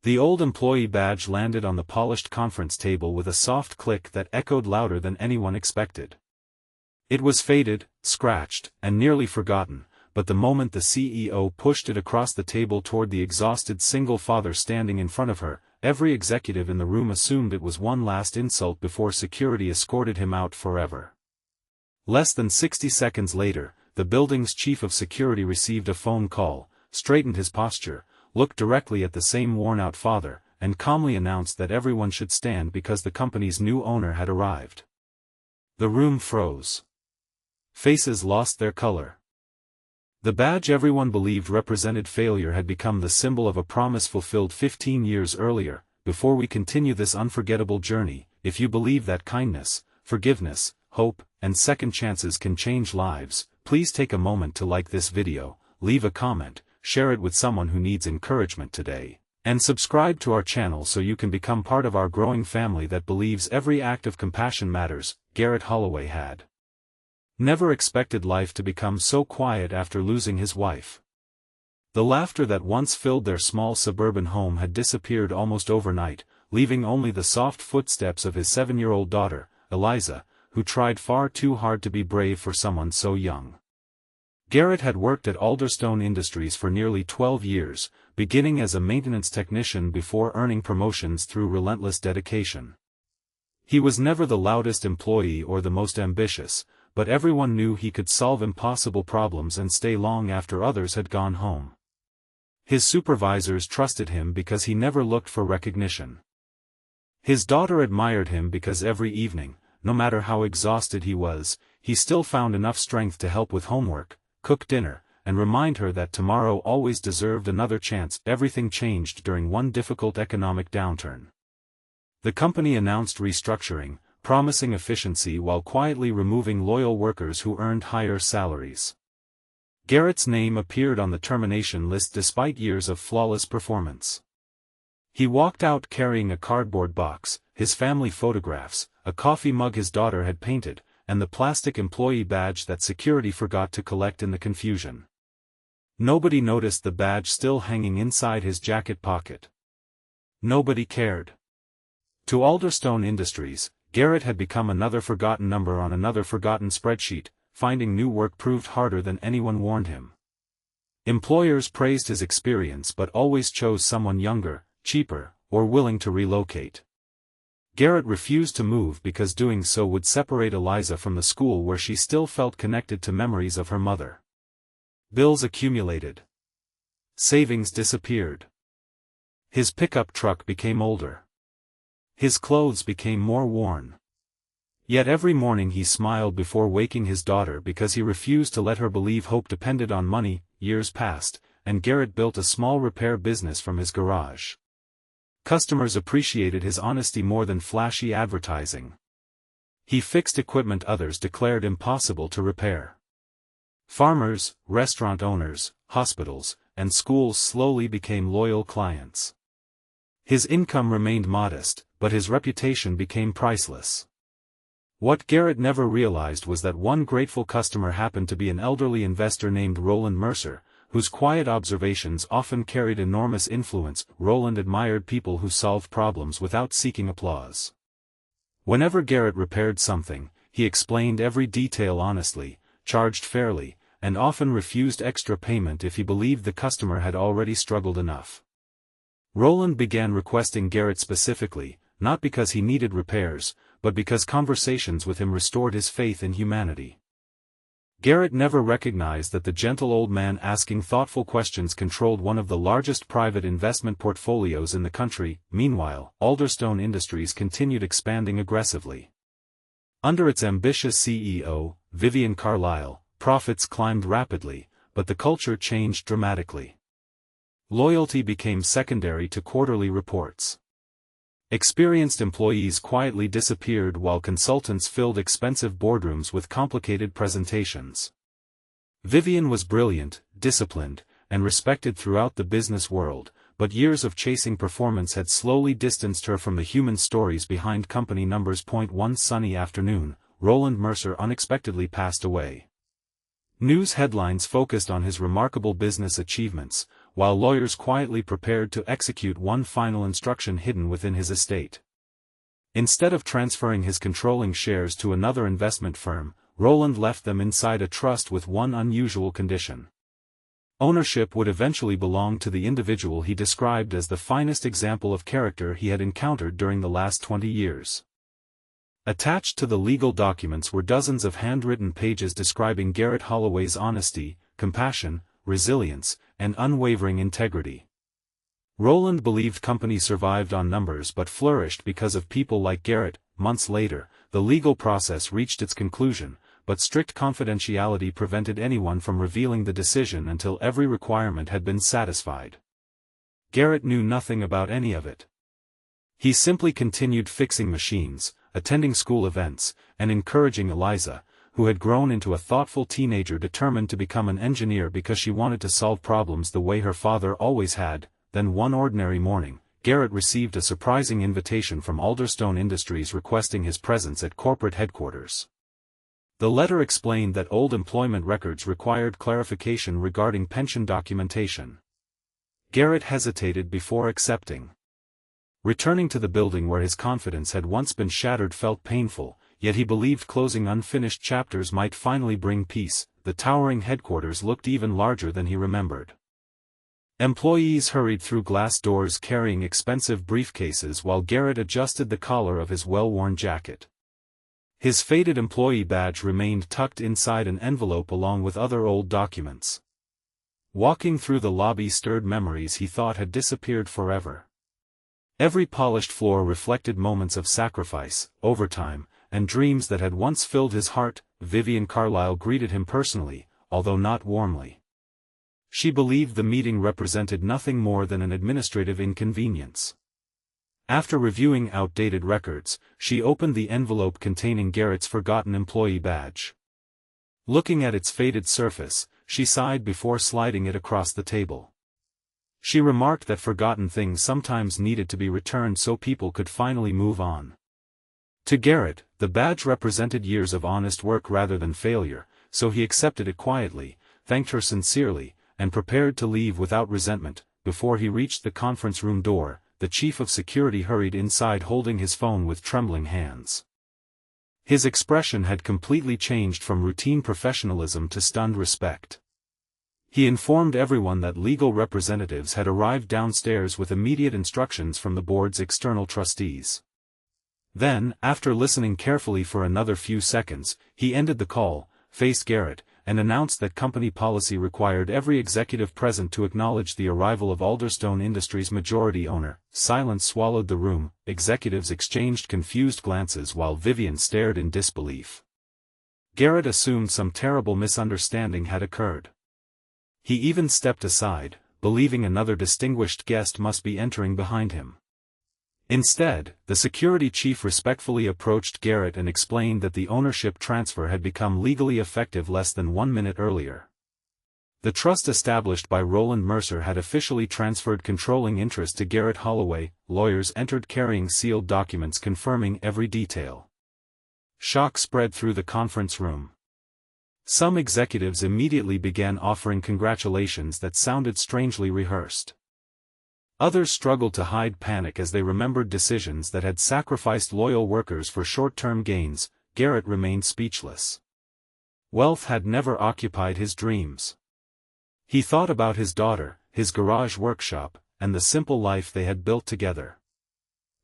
The old employee badge landed on the polished conference table with a soft click that echoed louder than anyone expected. It was faded, scratched, and nearly forgotten, but the moment the CEO pushed it across the table toward the exhausted single father standing in front of her, every executive in the room assumed it was one last insult before security escorted him out forever. Less than 60 seconds later, the building's chief of security received a phone call, straightened his posture, looked directly at the same worn-out father, and calmly announced that everyone should stand because the company's new owner had arrived. The room froze. Faces lost their color. The badge everyone believed represented failure had become the symbol of a promise fulfilled 15 years earlier. Before we continue this unforgettable journey, if you believe that kindness, forgiveness, hope, and second chances can change lives, please take a moment to like this video, leave a comment, share it with someone who needs encouragement today, and subscribe to our channel so you can become part of our growing family that believes every act of compassion matters. Garrett Holloway had never expected life to become so quiet after losing his wife. The laughter that once filled their small suburban home had disappeared almost overnight, leaving only the soft footsteps of his 7-year-old daughter, Eliza, who tried far too hard to be brave for someone so young. Garrett had worked at Alderstone Industries for nearly 12 years, beginning as a maintenance technician before earning promotions through relentless dedication. He was never the loudest employee or the most ambitious, but everyone knew he could solve impossible problems and stay long after others had gone home. His supervisors trusted him because he never looked for recognition. His daughter admired him because every evening, no matter how exhausted he was, he still found enough strength to help with homework, cook dinner, and remind her that tomorrow always deserved another chance. Everything changed during one difficult economic downturn. The company announced restructuring, promising efficiency while quietly removing loyal workers who earned higher salaries. Garrett's name appeared on the termination list despite years of flawless performance. He walked out carrying a cardboard box, his family photographs, a coffee mug his daughter had painted, and the plastic employee badge that security forgot to collect in the confusion. Nobody noticed the badge still hanging inside his jacket pocket. Nobody cared. To Alderstone Industries, Garrett had become another forgotten number on another forgotten spreadsheet. Finding new work proved harder than anyone warned him. Employers praised his experience but always chose someone younger, cheaper, or willing to relocate. Garrett refused to move because doing so would separate Eliza from the school where she still felt connected to memories of her mother. Bills accumulated. Savings disappeared. His pickup truck became older. His clothes became more worn. Yet every morning he smiled before waking his daughter because he refused to let her believe hope depended on money. Years passed, and Garrett built a small repair business from his garage. Customers appreciated his honesty more than flashy advertising. He fixed equipment others declared impossible to repair. Farmers, restaurant owners, hospitals, and schools slowly became loyal clients. His income remained modest, but his reputation became priceless. What Garrett never realized was that one grateful customer happened to be an elderly investor named Roland Mercer, whose quiet observations often carried enormous influence. Roland admired people who solved problems without seeking applause. Whenever Garrett repaired something, he explained every detail honestly, charged fairly, and often refused extra payment if he believed the customer had already struggled enough. Roland began requesting Garrett specifically, not because he needed repairs, but because conversations with him restored his faith in humanity. Garrett never recognized that the gentle old man asking thoughtful questions controlled one of the largest private investment portfolios in the country. Meanwhile, Alderstone Industries continued expanding aggressively. Under its ambitious CEO, Vivian Carlisle, profits climbed rapidly, but the culture changed dramatically. Loyalty became secondary to quarterly reports. Experienced employees quietly disappeared while consultants filled expensive boardrooms with complicated presentations. Vivian was brilliant, disciplined, and respected throughout the business world, but years of chasing performance had slowly distanced her from the human stories behind company numbers. One sunny afternoon, Roland Mercer unexpectedly passed away. News headlines focused on his remarkable business achievements, while lawyers quietly prepared to execute one final instruction hidden within his estate. Instead of transferring his controlling shares to another investment firm, Roland left them inside a trust with one unusual condition. Ownership would eventually belong to the individual he described as the finest example of character he had encountered during the last 20 years. Attached to the legal documents were dozens of handwritten pages describing Garrett Holloway's honesty, compassion, resilience, and unwavering integrity. Roland believed company survived on numbers but flourished because of people like Garrett. Months later, the legal process reached its conclusion, but strict confidentiality prevented anyone from revealing the decision until every requirement had been satisfied. Garrett knew nothing about any of it. He simply continued fixing machines, attending school events, and encouraging Eliza, who had grown into a thoughtful teenager determined to become an engineer because she wanted to solve problems the way her father always had. Then one ordinary morning, Garrett received a surprising invitation from Alderstone Industries requesting his presence at corporate headquarters. The letter explained that old employment records required clarification regarding pension documentation. Garrett hesitated before accepting. Returning to the building where his confidence had once been shattered felt painful, yet he believed closing unfinished chapters might finally bring peace. The towering headquarters looked even larger than he remembered. Employees hurried through glass doors carrying expensive briefcases while Garrett adjusted the collar of his well-worn jacket. His faded employee badge remained tucked inside an envelope along with other old documents. Walking through the lobby stirred memories he thought had disappeared forever. Every polished floor reflected moments of sacrifice, overtime, and dreams that had once filled his heart. Vivian Carlyle greeted him personally, although not warmly. She believed the meeting represented nothing more than an administrative inconvenience. After reviewing outdated records, she opened the envelope containing Garrett's forgotten employee badge. Looking at its faded surface, she sighed before sliding it across the table. She remarked that forgotten things sometimes needed to be returned so people could finally move on. To Garrett, the badge represented years of honest work rather than failure, so he accepted it quietly, thanked her sincerely, and prepared to leave without resentment. Before he reached the conference room door, the chief of security hurried inside holding his phone with trembling hands. His expression had completely changed from routine professionalism to stunned respect. He informed everyone that legal representatives had arrived downstairs with immediate instructions from the board's external trustees. Then, after listening carefully for another few seconds, he ended the call, faced Garrett, and announced that company policy required every executive present to acknowledge the arrival of Alderstone Industries' majority owner. Silence swallowed the room. Executives exchanged confused glances while Vivian stared in disbelief. Garrett assumed some terrible misunderstanding had occurred. He even stepped aside, believing another distinguished guest must be entering behind him. Instead, the security chief respectfully approached Garrett and explained that the ownership transfer had become legally effective less than 1 minute earlier. The trust established by Roland Mercer had officially transferred controlling interest to Garrett Holloway. Lawyers entered carrying sealed documents confirming every detail. Shock spread through the conference room. Some executives immediately began offering congratulations that sounded strangely rehearsed. Others struggled to hide panic as they remembered decisions that had sacrificed loyal workers for short-term gains. Garrett remained speechless. Wealth had never occupied his dreams. He thought about his daughter, his garage workshop, and the simple life they had built together.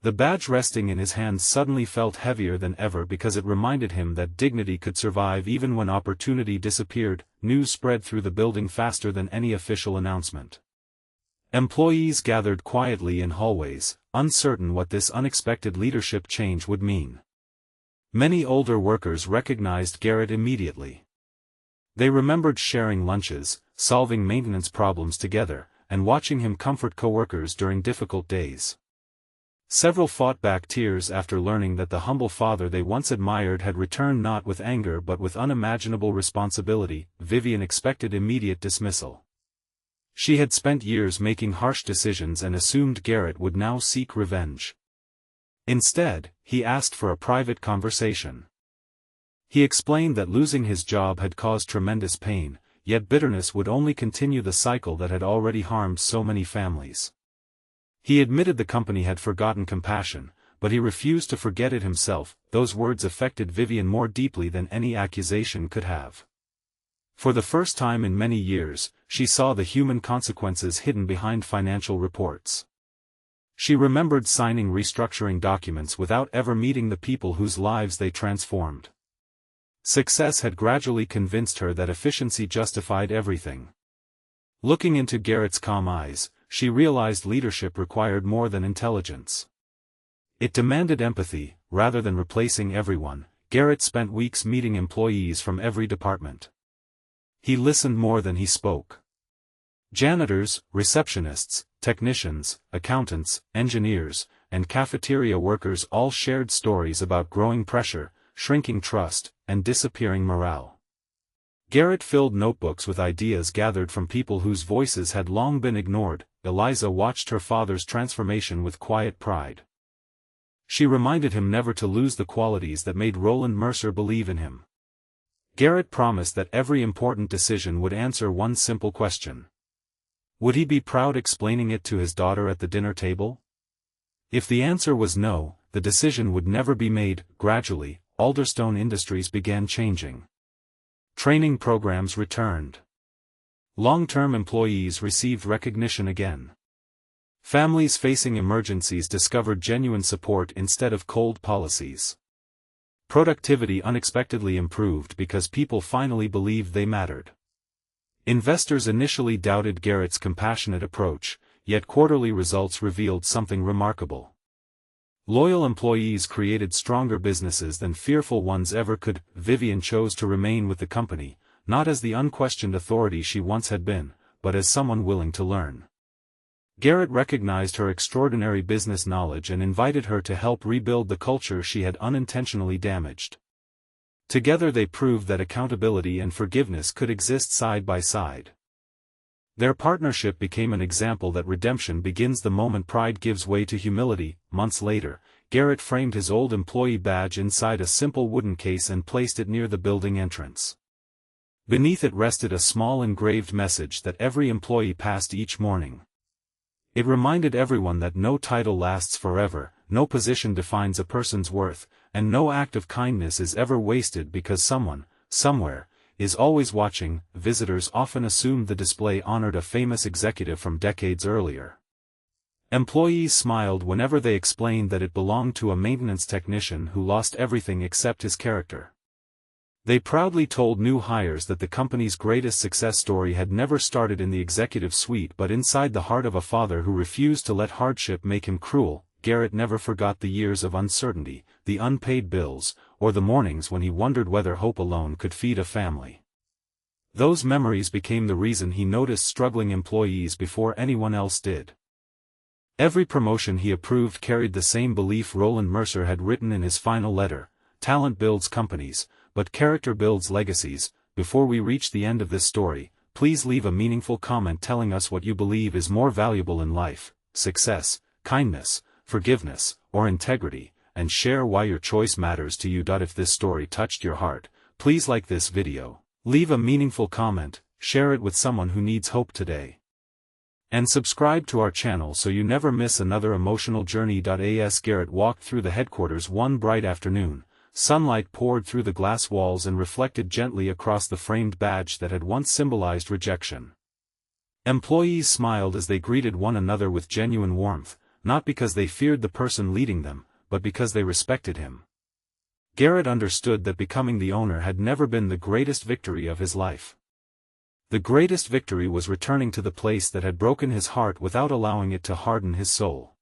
The badge resting in his hands suddenly felt heavier than ever because it reminded him that dignity could survive even when opportunity disappeared. News spread through the building faster than any official announcement. Employees gathered quietly in hallways, uncertain what this unexpected leadership change would mean. Many older workers recognized Garrett immediately. They remembered sharing lunches, solving maintenance problems together, and watching him comfort coworkers during difficult days. Several fought back tears after learning that the humble father they once admired had returned not with anger but with unimaginable responsibility. Vivian expected immediate dismissal. She had spent years making harsh decisions and assumed Garrett would now seek revenge. Instead, he asked for a private conversation. He explained that losing his job had caused tremendous pain, yet bitterness would only continue the cycle that had already harmed so many families. He admitted the company had forgotten compassion, but he refused to forget it himself. Those words affected Vivian more deeply than any accusation could have. For the first time in many years, she saw the human consequences hidden behind financial reports. She remembered signing restructuring documents without ever meeting the people whose lives they transformed. Success had gradually convinced her that efficiency justified everything. Looking into Garrett's calm eyes, she realized leadership required more than intelligence. It demanded empathy, rather than replacing everyone. Garrett spent weeks meeting employees from every department. He listened more than he spoke. Janitors, receptionists, technicians, accountants, engineers, and cafeteria workers all shared stories about growing pressure, shrinking trust, and disappearing morale. Garrett filled notebooks with ideas gathered from people whose voices had long been ignored. Eliza watched her father's transformation with quiet pride. She reminded him never to lose the qualities that made Roland Mercer believe in him. Garrett promised that every important decision would answer one simple question. Would he be proud explaining it to his daughter at the dinner table? If the answer was no, the decision would never be made. Gradually, Alderstone Industries began changing. Training programs returned. Long-term employees received recognition again. Families facing emergencies discovered genuine support instead of cold policies. Productivity unexpectedly improved because people finally believed they mattered. Investors initially doubted Garrett's compassionate approach, yet quarterly results revealed something remarkable. Loyal employees created stronger businesses than fearful ones ever could. Vivian chose to remain with the company, not as the unquestioned authority she once had been, but as someone willing to learn. Garrett recognized her extraordinary business knowledge and invited her to help rebuild the culture she had unintentionally damaged. Together they proved that accountability and forgiveness could exist side by side. Their partnership became an example that redemption begins the moment pride gives way to humility. Months later, Garrett framed his old employee badge inside a simple wooden case and placed it near the building entrance. Beneath it rested a small engraved message that every employee passed each morning. It reminded everyone that no title lasts forever, no position defines a person's worth, and no act of kindness is ever wasted because someone, somewhere, is always watching. Visitors often assumed the display honored a famous executive from decades earlier. Employees smiled whenever they explained that it belonged to a maintenance technician who lost everything except his character. They proudly told new hires that the company's greatest success story had never started in the executive suite but inside the heart of a father who refused to let hardship make him cruel. Garrett never forgot the years of uncertainty, the unpaid bills, or the mornings when he wondered whether hope alone could feed a family. Those memories became the reason he noticed struggling employees before anyone else did. Every promotion he approved carried the same belief Roland Mercer had written in his final letter: talent builds companies, but character builds legacies. Before we reach the end of this story, please leave a meaningful comment telling us what you believe is more valuable in life: success, kindness, forgiveness, or integrity, and share why your choice matters to you. If this story touched your heart, please like this video, leave a meaningful comment, share it with someone who needs hope today, and subscribe to our channel so you never miss another emotional journey. As Garrett walked through the headquarters one bright afternoon, sunlight poured through the glass walls and reflected gently across the framed badge that had once symbolized rejection. Employees smiled as they greeted one another with genuine warmth, not because they feared the person leading them, but because they respected him. Garrett understood that becoming the owner had never been the greatest victory of his life. The greatest victory was returning to the place that had broken his heart without allowing it to harden his soul.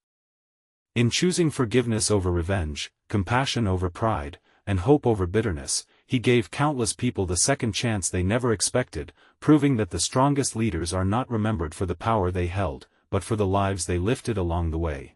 In choosing forgiveness over revenge, compassion over pride, and hope over bitterness, he gave countless people the second chance they never expected, proving that the strongest leaders are not remembered for the power they held, but for the lives they lifted along the way.